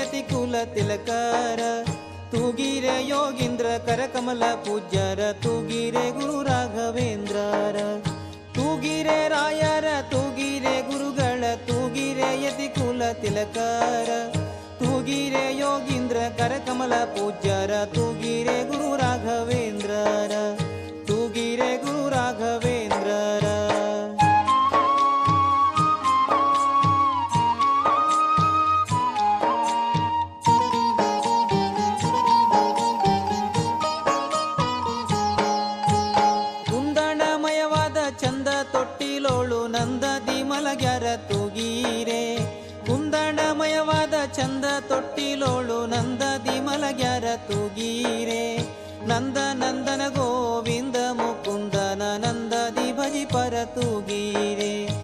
ಯತಿ ಕುಲ ತಿಲಕಾರ ತೂಗಿರೆ ಯೋಗೀಂದ್ರ ಕರಕಮಲ ಪೂಜ್ಯರ ತೂಗಿರೆ ಗುರು ರಾಘವೇಂದ್ರರ ತೂಗಿರೆ ರಾಯರ ತೂಗಿರೆ ಗುರುಗಳ ತೂಗಿರೆ ಯತಿ ಕುಲ ತಿಲಕಾರ ತೂಗಿರೆ ಯೋಗೀಂದ್ರ ಕರಕಮಲ ಪೂಜ್ಯರ ತೂಗಿರೆ ಗುರು ರಾಘವೇಂದ್ರರ ತೂಗಿರೆ ಗುರು ರಾಘವೇಂದ್ರರ ಕುಂದಣಮಯವಾದ ಚಂದ ತೊಟ್ಟಿಲೋಳು ನಂದದಿ ಮಲಗ್ಯಾರ ತೂಗೀರೆ ಕುಂದಣಮಯವಾದ ಚಂದ ತೊಟ್ಟಿಲೋಳು ನಂದದಿ ಮಲಗ್ಯಾರ ತೂಗೀರೆ ನಂದ ನಂದನ ಗೋವಿಂದ ಮುಕುಂದನ ನಂದದಿ ಭಜಿ ಪರ ತೂಗೀರೆ